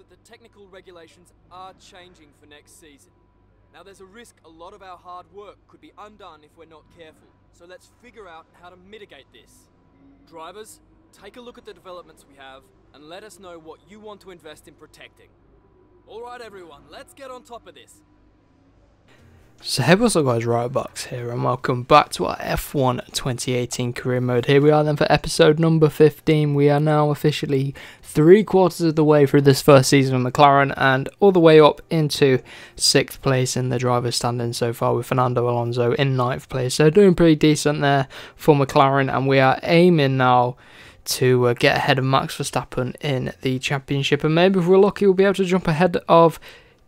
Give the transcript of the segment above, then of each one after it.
that the technical regulations are changing for next season. Now there's a risk a lot of our hard work could be undone if we're not careful, so let's figure out how to mitigate this. Drivers, take a look at the developments we have and let us know what you want to invest in protecting. Alright everyone, let's get on top of this. So hey what's up guys, Riotbox here and welcome back to our F1 2018 career mode. Here we are then for episode number 15. We are now officially 3/4 of the way through this first season of McLaren and all the way up into 6th place in the driver's standing so far, with Fernando Alonso in 9th place. So doing pretty decent there for McLaren, and we are aiming now to get ahead of Max Verstappen in the championship, and maybe if we're lucky we'll be able to jump ahead of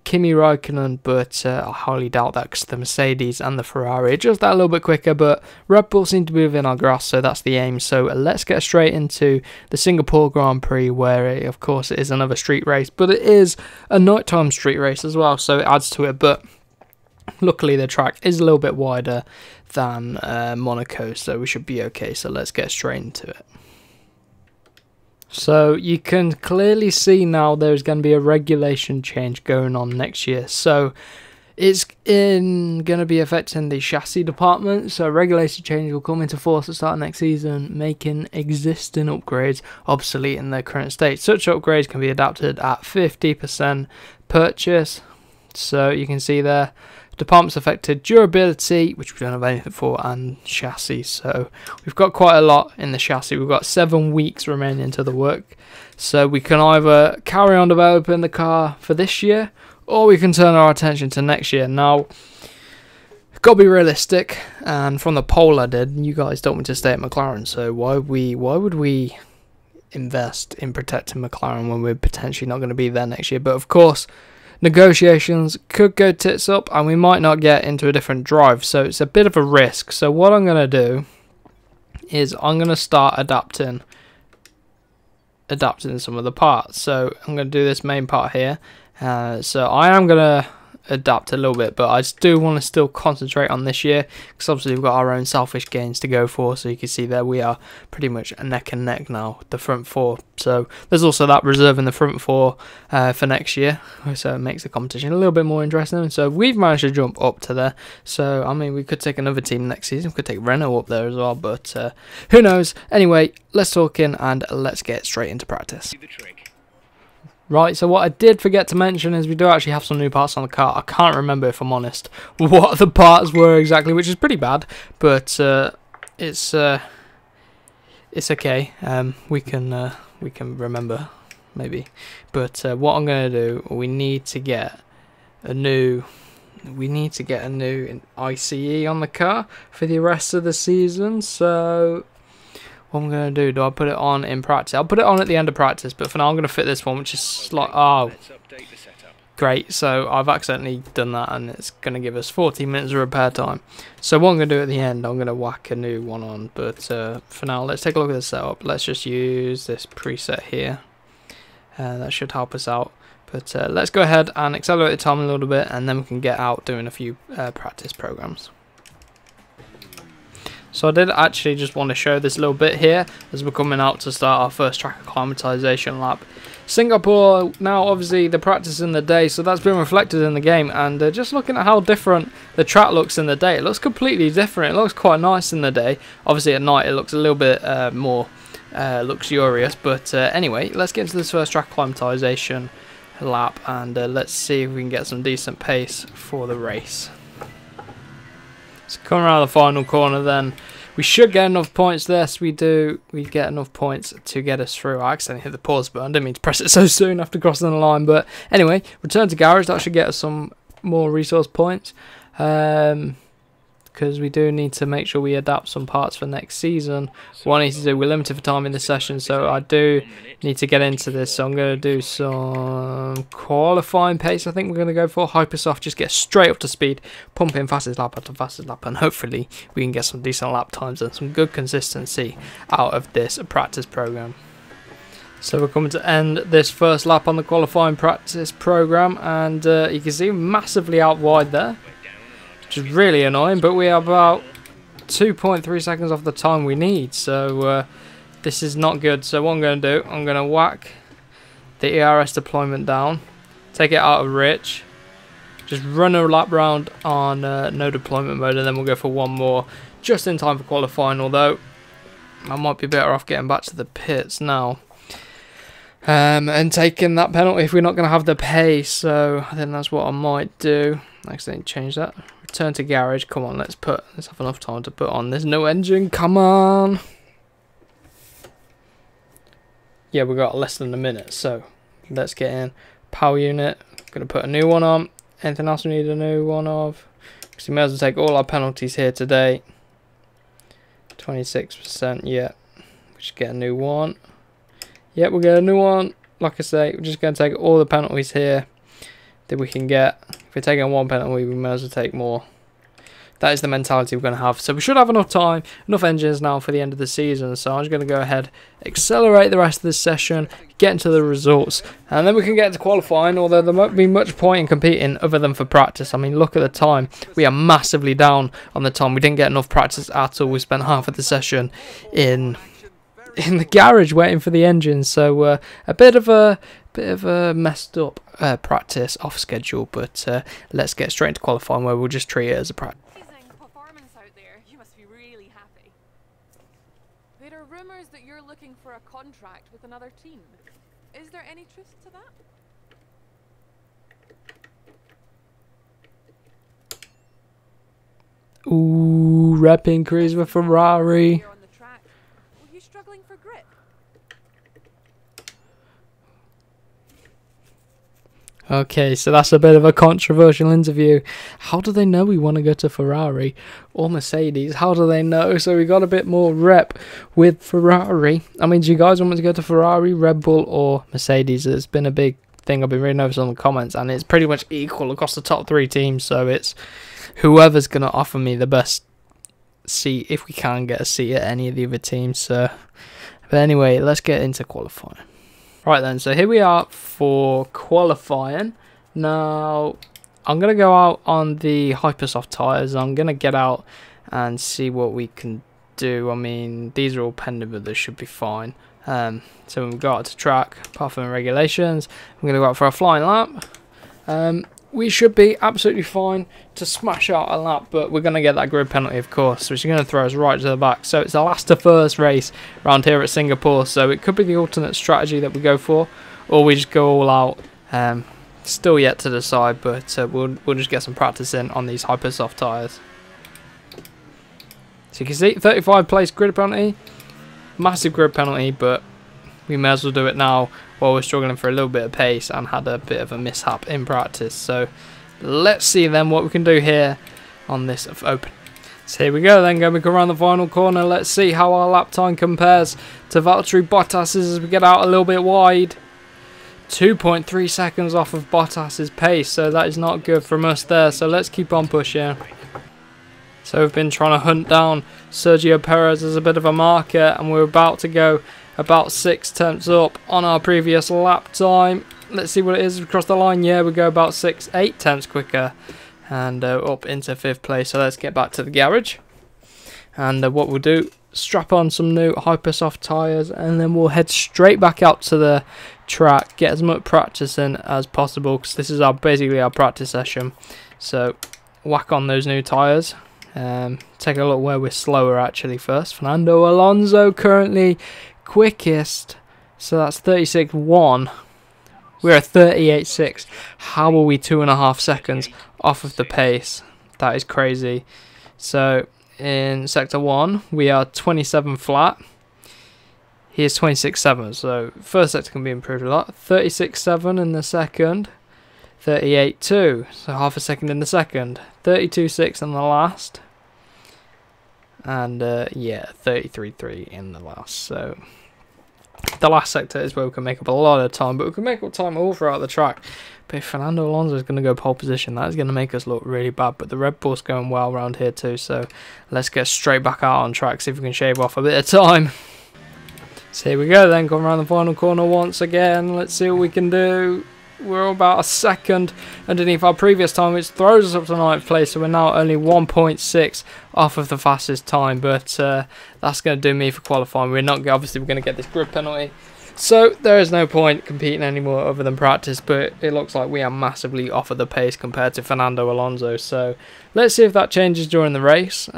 Kimi Raikkonen, but I highly doubt that because the Mercedes and the Ferrari are just that little bit quicker, but Red Bull seem to be within our grasp, so that's the aim. So let's get straight into the Singapore Grand Prix, where of course it is another street race, but it is a nighttime street race as well, so it adds to it. But luckily the track is a little bit wider than Monaco, so we should be okay. So let's get straight into it. So you can clearly see now there's going to be a regulation change going on next year. So it's going to be affecting the chassis department. So regulation change will come into force at the start of next season, making existing upgrades obsolete in their current state. Such upgrades can be adapted at 50% purchase. So you can see there, departments affected durability, which we don't have anything for, and chassis. So we've got quite a lot in the chassis. We've got 7 weeks remaining to the work, so we can either carry on developing the car for this year or we can turn our attention to next year. Now gotta be realistic, and from the poll I did, you guys don't want to stay at McLaren, so why would we invest in protecting McLaren when we're potentially not going to be there next year? But of course negotiations could go tits up and we might not get into a different drive, so it's a bit of a risk. So what I'm going to do is I'm going to start adapting some of the parts. So I'm going to do this main part here, so I am going to adapt a little bit, but I do want to still concentrate on this year because obviously we've got our own selfish gains to go for. So you can see there we are pretty much neck and neck now, the front four. So there's also that reserve in the front four for next year, so it makes the competition a little bit more interesting. So we've managed to jump up to there, so I mean we could take another team next season, we could take Renault up there as well, but who knows. Anyway, let's talk in and let's get straight into practice. Right, so what I did forget to mention is we do actually have some new parts on the car. I can't remember, if I'm honest, what the parts were exactly, which is pretty bad, but it's okay. We can remember maybe. But what I'm gonna do, we need to get a new ICE on the car for the rest of the season. So what I'm going to do I put it on in practice? I'll put it on at the end of practice, but for now I'm going to fit this one, which is like, oh, great. So I've accidentally done that and it's going to give us 14 minutes of repair time. So what I'm going to do at the end, I'm going to whack a new one on, but for now let's take a look at the setup. Let's just use this preset here. That should help us out. But let's go ahead and accelerate the time a little bit, and then we can get out doing a few practice programs. So I did actually just want to show this little bit here as we're coming out to start our first track acclimatization lap. Singapore, now obviously the practice in the day, so that's been reflected in the game, and just looking at how different the track looks in the day, it looks completely different. It looks quite nice in the day. Obviously at night it looks a little bit more luxurious, but anyway, let's get into this first track acclimatization lap and let's see if we can get some decent pace for the race. So coming around the final corner then, we should get enough points. Yes, we do. We get enough points to get us through. I accidentally hit the pause button. I didn't mean to press it so soon after crossing the line. But anyway, return to garage. That should get us some more resource points. Because we do need to make sure we adapt some parts for next season. What I need to do, we're limited for time in this session, so I do need to get into this. So I'm going to do some qualifying pace. I think we're going to go for hypersoft, just get straight up to speed, pump in fastest lap after fastest lap, and hopefully we can get some decent lap times and some good consistency out of this practice program. So we're coming to end this first lap on the qualifying practice program, and you can see massively out wide there, which is really annoying, but we are about 2.3 seconds off the time we need, so this is not good. So what I'm going to do, I'm going to whack the ERS deployment down, take it out of Rich, just run a lap round on no deployment mode, and then we'll go for one more just in time for qualifying, although I might be better off getting back to the pits now and taking that penalty if we're not going to have the pace. So I think that's what I might do. Actually, change that. Return to garage. Come on, let's have enough time to put on this new engine. Come on. Yeah, we've got less than a minute, so let's get in. Power unit. Going to put a new one on. Anything else we need a new one of? Because we may as well take all our penalties here today. 26%, yeah. We should get a new one. Yep, we'll get a new one. Like I say, we're just going to take all the penalties here that we can get. If we're taking one penalty, we may as well take more. That is the mentality we're going to have. So we should have enough time, enough engines now for the end of the season. So I'm just going to go ahead, accelerate the rest of this session, get into the results, and then we can get into qualifying, although there won't be much point in competing other than for practice. I mean, look at the time. We are massively down on the time. We didn't get enough practice at all. We spent half of the session in the garage waiting for the engine. So a bit of a messed up practice off schedule, but let's get straight into qualifying, where we'll just treat it as a practice. Rumors that you're looking for a contract with another team. Is there any truth to that? Ooh, rep increase with Ferrari. On the track. Were you struggling for grip? Okay, so that's a bit of a controversial interview. How do they know we want to go to Ferrari or Mercedes? How do they know? So we got a bit more rep with Ferrari. I mean, do you guys want me to go to Ferrari, Red Bull or Mercedes? It's been a big thing I've been reading over on the comments, and it's pretty much equal across the top 3 teams. So it's whoever's going to offer me the best seat, if we can get a seat at any of the other teams. So, but anyway, let's get into qualifying. Right then, so here we are for qualifying. Now, I'm going to go out on the Hypersoft tyres. I'm going to get out and see what we can do. I mean, these are all pending, but they should be fine. So when we go out to track, apart from regulations, I'm going to go out for a flying lap. We should be absolutely fine to smash out a lap, but we're going to get that grid penalty, of course, which is going to throw us right to the back. So it's the last to first race around here at Singapore, so it could be the alternate strategy that we go for, or we just go all out. Still yet to decide, but we'll just get some practice in on these Hypersoft tyres. So you can see, 35 place grid penalty, massive grid penalty, but we may as well do it now while we're struggling for a little bit of pace and had a bit of a mishap in practice. So let's see then what we can do here on this open. So here we go then, going around the final corner. Let's see how our lap time compares to Valtteri Bottas as we get out a little bit wide. 2.3 seconds off of Bottas's pace, so that is not good from us there. So let's keep on pushing. So we've been trying to hunt down Sergio Perez as a bit of a marker, and we're about to go about 6 tenths up on our previous lap time. Let's see what it is across the line. Yeah, we go about 8 tenths quicker and up into 5th place. So let's get back to the garage, and what we'll do, strap on some new Hypersoft tyres, and then we'll head straight back out to the track, get as much practice in as possible, because this is basically our practice session. So whack on those new tyres. Take a look where we're slower actually first. Fernando Alonso currently quickest, so that's 36.1. We're at 38.6. How are we 2.5 seconds off of the pace? That is crazy. So in sector 1 we are 27 flat. He is 26.7, so first sector can be improved a lot. 36.7 in the second, 38.2, so half a second in the second, 32.6 in the last, and yeah, 33.3 in the last. So the last sector is where we can make up a lot of time, but we can make up time all throughout the track. But if Fernando Alonso is going to go pole position, that is going to make us look really bad. But the Red Bull's going well around here too, so let's get straight back out on track, see if we can shave off a bit of time. So here we go then, going around the final corner once again. Let's see what we can do. We're about a second underneath our previous time, which throws us up to 9th place, so we're now only 1.6 off of the fastest time, but that's going to do me for qualifying. We're not, obviously we're going to get this grid penalty, So there is no point competing anymore other than practice, but it looks like we are massively off of the pace compared to Fernando Alonso. So let's see if that changes during the race.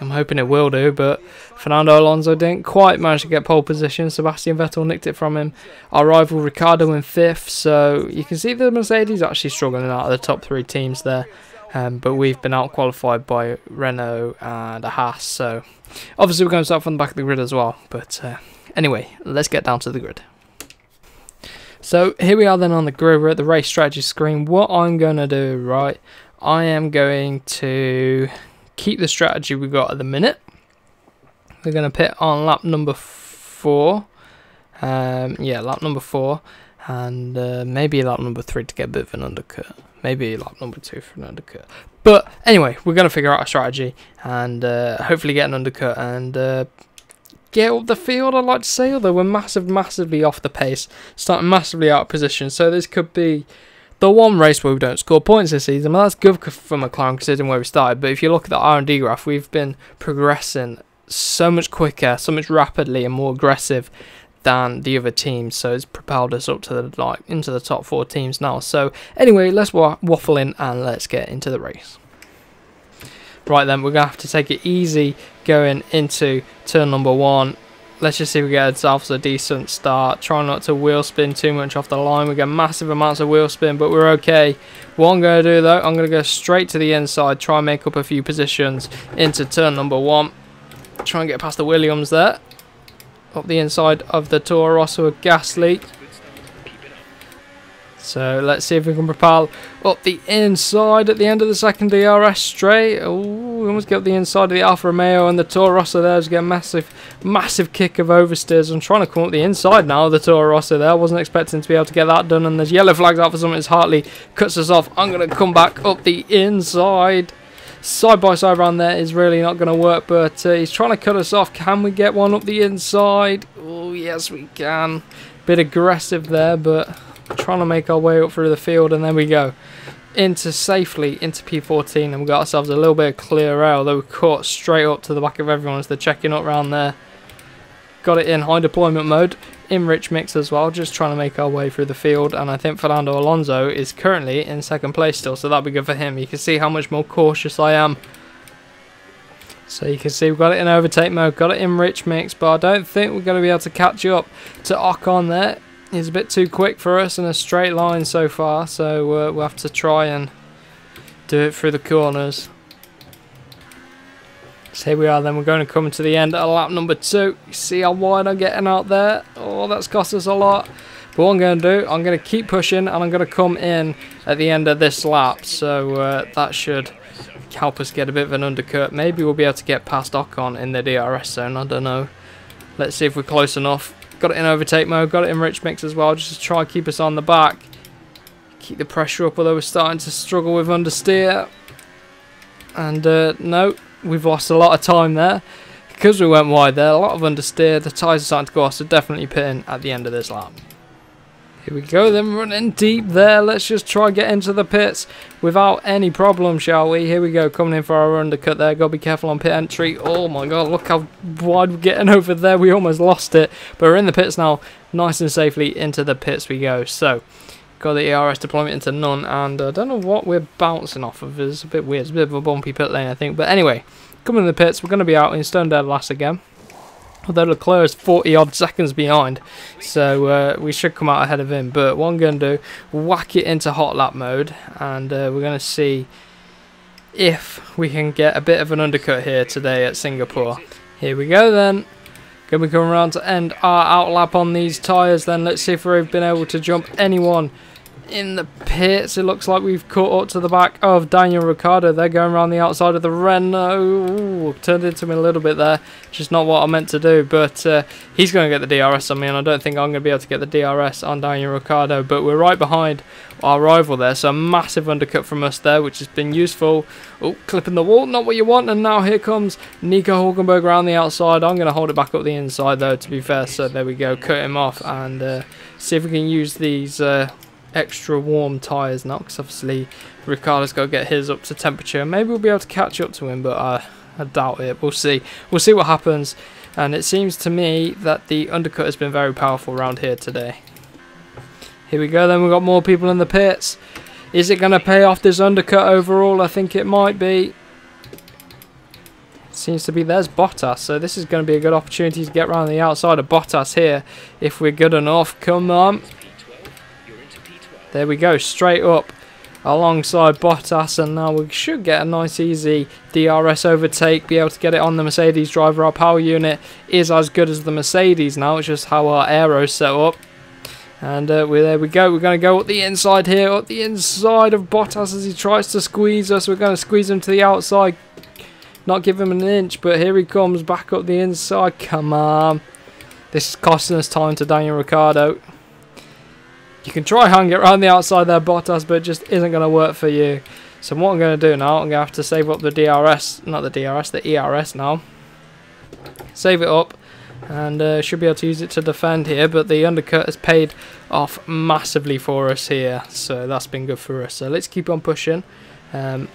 I'm hoping it will do, but Fernando Alonso didn't quite manage to get pole position. Sebastian Vettel nicked it from him. Our rival Ricciardo in 5th, so you can see the Mercedes actually struggling out of the top 3 teams there. But we've been out qualified by Renault and a Haas, so obviously we're going to start from the back of the grid as well. But anyway, let's get down to the grid. So here we are then on the grid. We're at the race strategy screen. What I'm going to do, right, I am going to keep the strategy we got at the minute. We're going to pit on lap number 4. Yeah, lap number 4. And maybe lap number 3 to get a bit of an undercut. Maybe lap number 2 for an undercut. But anyway, we're going to figure out a strategy and hopefully get an undercut and get up the field, I'd like to say. Although we're massively off the pace. Starting massively out of position. So this could be the one race where we don't score points this season. Well, that's good for McLaren considering where we started. But if you look at the R&D graph, we've been progressing so much quicker, so much rapidly and more aggressive than the other teams, so it's propelled us up to the into the top 4 teams now. So anyway, let's waffle in and let's get into the race. Right then, we're gonna have to take it easy going into turn number 1. Let's just see if we get ourselves a decent start. Try not to wheel spin too much off the line. We get massive amounts of wheel spin, but we're okay. What I'm going to do though, I'm going to go straight to the inside, try and make up a few positions into turn number 1. Try and get past the Williams there. Up the inside of the Toro Rosso with Gasly. So let's see if we can propel up the inside at the end of the second DRS straight. Oh, we almost get up the inside of the Alfa Romeo, and the Toro Rosso there is getting massive kick of oversteers. I'm trying to come up the inside now of the Toro Rosso there. I wasn't expecting to be able to get that done, and there's yellow flags out for something as Hartley cuts us off. I'm going to come back up the inside. Side by side around there is really not going to work, but he's trying to cut us off. Can we get one up the inside? Oh yes, we can. Bit aggressive there, but trying to make our way up through the field, and there we go safely into P14, and we got ourselves a little bit of clear air, although we caught straight up to the back of everyone as they're checking up around there. Got it in high deployment mode in rich mix as well, just trying to make our way through the field. And I think Fernando Alonso is currently in 2nd place still, so that'll be good for him. You can see how much more cautious I am. So you can see we've got it in overtake mode, got it in rich mix, but I don't think we're going to be able to catch up to Ocon there. He's a bit too quick for us in a straight line so far, so we'll have to try and do it through the corners. So here we are then, we're going to come to the end at lap number 2. You see how wide I'm getting out there? Oh, that's cost us a lot. But what I'm going to do, I'm going to keep pushing and I'm going to come in at the end of this lap. So that should help us get a bit of an undercut. Maybe we'll be able to get past Ocon in the DRS zone, I don't know. Let's see if we're close enough. Got it in overtake mode, got it in rich mix as well, just to try and keep us on the back. Keep the pressure up, although we're starting to struggle with understeer. And no. We've lost a lot of time there because we went wide there. A lot of understeer. The tyres are starting to go off, so definitely pitting at the end of this lap. Here we go then, running deep there. Let's just try and get into the pits without any problem, shall we? Here we go, coming in for our undercut there. Got to be careful on pit entry. Oh my god, look how wide we're getting over there. We almost lost it, but we're in the pits now. Nice and safely into the pits we go. So got the ERS deployment into none, and I don't know what we're bouncing off of. It's a bit weird. It's a bit of a bumpy pit lane, I think. But anyway, coming in the pits, we're going to be out in stone dead last again. Although Leclerc is 40 odd seconds behind, so we should come out ahead of him. But what I'm going to do, whack it into hot lap mode, and we're going to see if we can get a bit of an undercut here today at Singapore. Here we go then. Going to be coming around to end our outlap on these tyres then. Let's see if we've been able to jump anyone in the pits. It looks like we've caught up to the back of Daniel Ricciardo. They're going around the outside of the Renault. Ooh, turned into me a little bit there. Just not what I meant to do, but he's going to get the DRS on me, and I don't think I'm going to be able to get the DRS on Daniel Ricciardo, but we're right behind our rival there, so a massive undercut from us there, which has been useful. Oh, clipping the wall, not what you want, and now here comes Nico Hulkenberg around the outside. I'm going to hold it back up the inside though, to be fair, so there we go, cut him off, and see if we can use these extra warm tyres now, because obviously Ricciardo's got to get his up to temperature. Maybe we'll be able to catch up to him, but I doubt it. We'll see what happens. And it seems to me that the undercut has been very powerful around here today. Here we go then, we've got more people in the pits. Is it going to pay off this undercut overall? I think it might be. It seems to be. There's Bottas, so this is going to be a good opportunity to get around the outside of Bottas here if we're good enough. Come on. There we go, straight up alongside Bottas, and now we should get a nice easy DRS overtake, be able to get it on the Mercedes driver. Our power unit is as good as the Mercedes now, it's just how our aero's set up. And there we go, we're going to go up the inside here, up the inside of Bottas as he tries to squeeze us. We're going to squeeze him to the outside, not give him an inch, but here he comes back up the inside. Come on, this is costing us time to Daniel Ricciardo. You can try hang it around the outside there, Bottas, but it just isn't going to work for you. So what I'm going to do now, I'm going to have to save up the DRS, not the DRS, the ERS now. Save it up, and should be able to use it to defend here, but the undercut has paid off massively for us here, so that's been good for us. So let's keep on pushing. I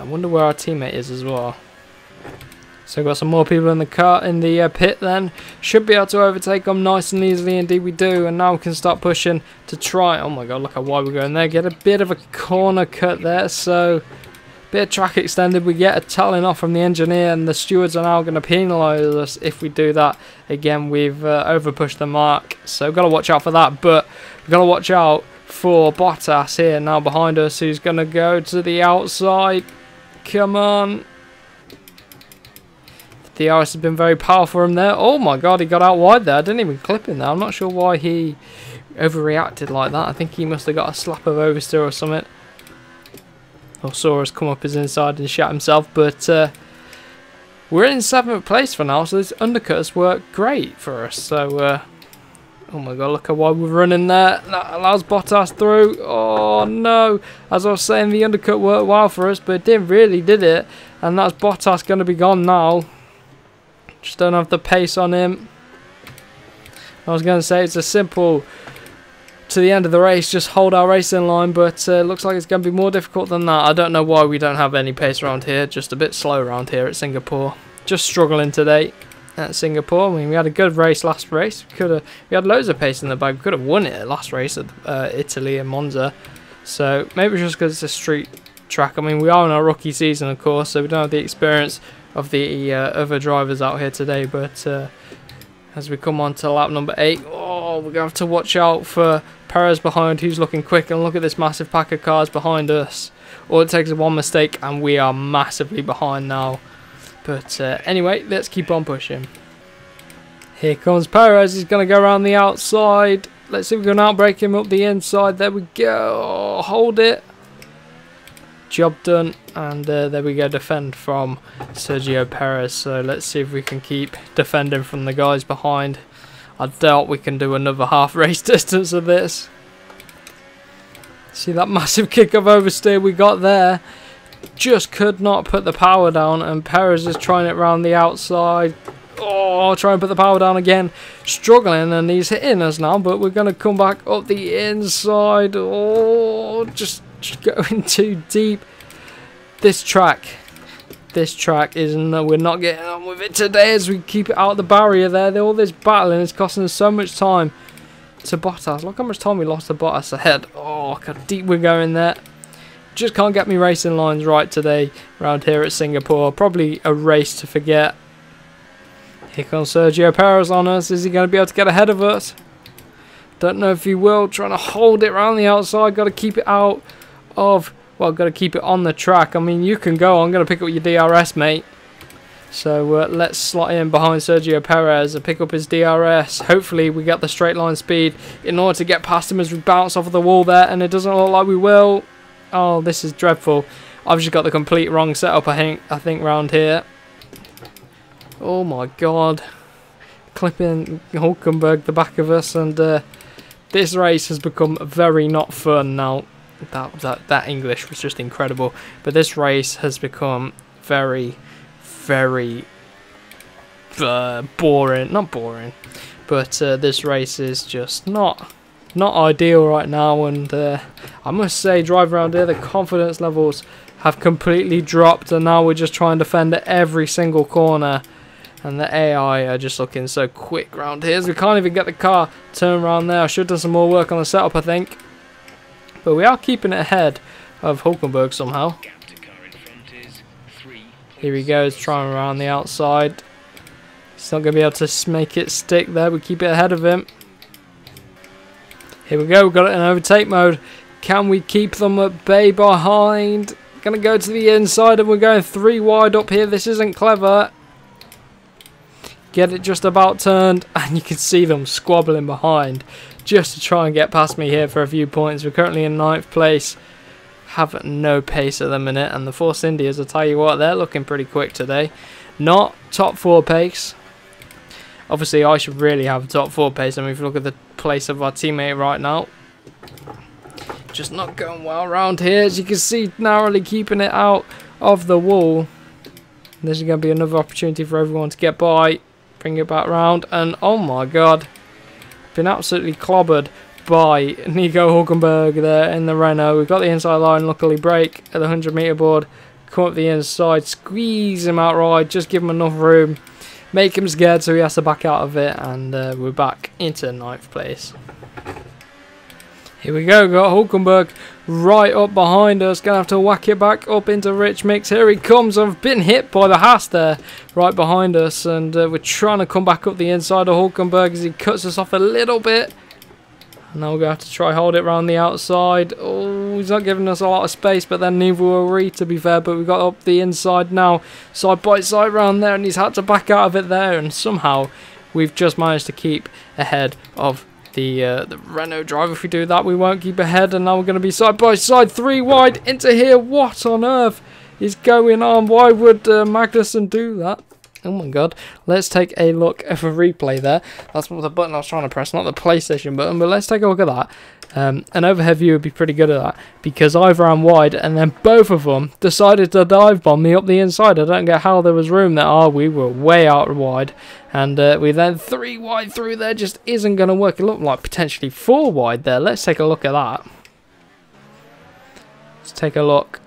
wonder where our teammate is as well. So we've got some more people in the car, in the pit then. Should be able to overtake them nice and easily, indeed we do. And now we can start pushing to try. Oh my god, look how wide we're going there. Get a bit of a corner cut there, so bit of track extended. We get a telling off from the engineer, and the stewards are now going to penalise us if we do that. Again, we've over pushed the mark, so we've got to watch out for that. But we've got to watch out for Bottas here now behind us, who's going to go to the outside. Come on. The DRS has been very powerful for him there. Oh my god, he got out wide there. I didn't even clip him there. I'm not sure why he overreacted like that. I think he must have got a slap of oversteer or something. Or saw us come up his inside and shot himself. But we're in 7th place for now, so this undercut has worked great for us. So, oh my god, look how wide we're running there. That allows Bottas through. Oh no. As I was saying, the undercut worked well for us, but it didn't really, did it? And that's Bottas going to be gone now. Just don't have the pace on him. I was going to say it's a simple to the end of the race, just hold our racing line, but looks like it's going to be more difficult than that. I don't know why we don't have any pace around here, just a bit slow around here at Singapore. Just struggling today at Singapore. I mean, we had a good race last race. We had loads of pace in the bag. We could have won it last race at Italy and Monza. So maybe just because it's a street track. I mean, we are in our rookie season, of course, so we don't have the experience of the other drivers out here today. But as we come on to lap number 8, oh, we're going to have to watch out for Perez behind, who's looking quick. And look at this massive pack of cars behind us. All it takes is one mistake and we are massively behind now. But anyway, let's keep on pushing. Here comes Perez. He's going to go around the outside. Let's see if we can outbrake him up the inside. There we go. Oh, hold it. Job done. And there we go. Defend from Sergio Perez. So let's see if we can keep defending from the guys behind. I doubt we can do another half race distance of this. See that massive kick of oversteer we got there. Just could not put the power down, and Perez is trying it round the outside. Oh, try and put the power down again. Struggling, and he's hitting us now, but we're going to come back up the inside. Oh, just going too deep. This track is we're not getting on with it today as we keep it out of the barrier there. All this battling is costing us so much time to Bottas. Look how much time we lost to Bottas ahead. Oh, look how deep we're going there. Just can't get me racing lines right today around here at Singapore. Probably a race to forget. Here comes Sergio Perez on us. Is he going to be able to get ahead of us? Don't know if he will. Trying to hold it around the outside. Got to keep it out of... Well, got to keep it on the track. I mean, you can go. I'm going to pick up your DRS, mate. So let's slot in behind Sergio Perez and pick up his DRS. Hopefully we get the straight line speed in order to get past him as we bounce off of the wall there. And it doesn't look like we will. Oh, this is dreadful. I've just got the complete wrong setup, I think, round here. Oh my god. Clipping Hulkenberg the back of us, and this race has become very not fun now. That English was just incredible. But this race has become very, very boring. Not boring, but this race is just not ideal right now, and I must say, drive around here, the confidence levels have completely dropped, and now we're just trying to defend at every single corner. And the AI are just looking so quick round here. So we can't even get the car turned around there. I should have done some more work on the setup, I think. But we are keeping it ahead of Hulkenberg somehow. Here he goes, trying around the outside. He's not going to be able to make it stick there. We keep it ahead of him. Here we go. We've got it in overtake mode. Can we keep them at bay behind? Going to go to the inside and we're going 3 wide up here. This isn't clever. Get it just about turned, and you can see them squabbling behind just to try and get past me here for a few points. We're currently in 9th place, have no pace at the minute, and the Force Indias, I'll tell you what, they're looking pretty quick today. Not top 4 pace. Obviously, I should really have top 4 pace. I mean, if you look at the place of our teammate right now, just not going well around here. As you can see, narrowly keeping it out of the wall. This is going to be another opportunity for everyone to get by. Bring it back round, and oh my god, been absolutely clobbered by Nico Hulkenberg there in the Renault. We've got the inside line, luckily brake at the 100 metre board, come up the inside, squeeze him outright, just give him enough room, make him scared so he has to back out of it, and we're back into 9th place. Here we go, got Hulkenberg right up behind us. Gonna have to whack it back up into Rich Mix. Here he comes. I've been hit by the Haas there right behind us, and we're trying to come back up the inside of Hulkenberg as he cuts us off a little bit. And now we're going to have to try hold it around the outside. Oh, he's not giving us a lot of space, but then neither will we, to be fair. But we've got up the inside now, side by side round there, and he's had to back out of it there, and somehow we've just managed to keep ahead of the Renault driver. If we do that, we won't keep ahead, and now we're going to be side by side, 3 wide into here. What on earth is going on? Why would Magnussen do that? Oh my god. Let's take a look at a replay there. That's what the button I was trying to press, not the PlayStation button, but let's take a look at that. An overhead view would be pretty good at that, because I ran wide and then both of them decided to dive bomb me up the inside. I don't get how there was room there. Oh, we were way out wide, and we then 3 wide through there. Just isn't going to work. It looked like potentially 4 wide there. Let's take a look at that. Let's take a look.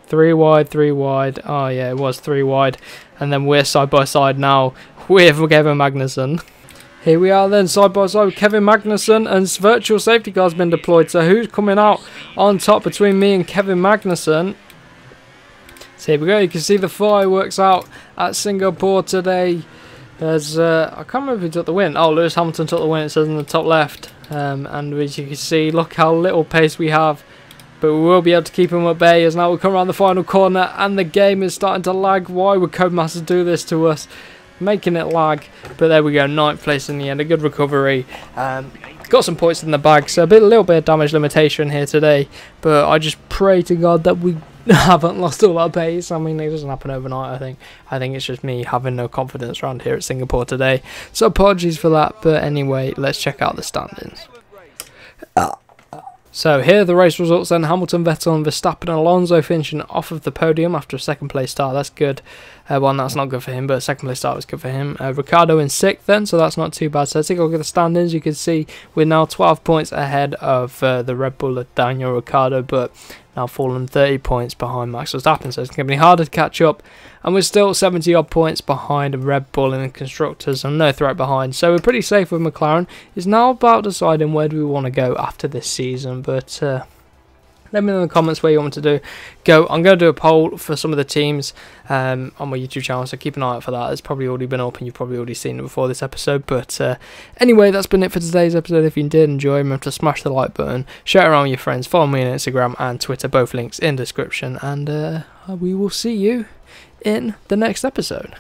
3 wide, 3 wide. Oh yeah, it was 3 wide. And then we're side by side now with Kevin Magnussen. Here we are then, side by side with Kevin Magnussen, and virtual safety car's been deployed. So who's coming out on top between me and Kevin Magnussen? So here we go. You can see the fireworks out at Singapore today. There's I can't remember who took the win. Oh, Lewis Hamilton took the win. It says in the top left. And as you can see, look how little pace we have. But we will be able to keep him at bay as now we come around the final corner and the game is starting to lag. Why would Codemasters do this to us? Making it lag. But there we go, 9th place in the end. A good recovery. Got some points in the bag, so a little bit of damage limitation here today. But I just pray to God that we haven't lost all our pace. I mean, it doesn't happen overnight, I think. I think it's just me having no confidence around here at Singapore today. So apologies for that. But anyway, let's check out the standings. So here are the race results then. Hamilton, Vettel and Verstappen and Alonso finishing off of the podium after a 2nd place start. That's good. Well, that's not good for him, but a 2nd place start was good for him. Ricciardo in 6th then, so that's not too bad. So take a look at the standings. You can see we're now 12 points ahead of the Red Bull of Daniel Ricciardo, but now fallen 30 points behind Max Verstappen. So it's going to be harder to catch up. And we're still 70 odd points behind Red Bull in the constructors and no threat behind. So we're pretty safe with McLaren. It's now about deciding where do we want to go after this season. But let me know in the comments where you want to do. I'm going to do a poll for some of the teams on my YouTube channel, so keep an eye out for that. It's probably already been up and you've probably already seen it before this episode. But anyway, that's been it for today's episode. If you did enjoy, remember to smash the like button, share it around with your friends, follow me on Instagram and Twitter, both links in description. And we will see you in the next episode.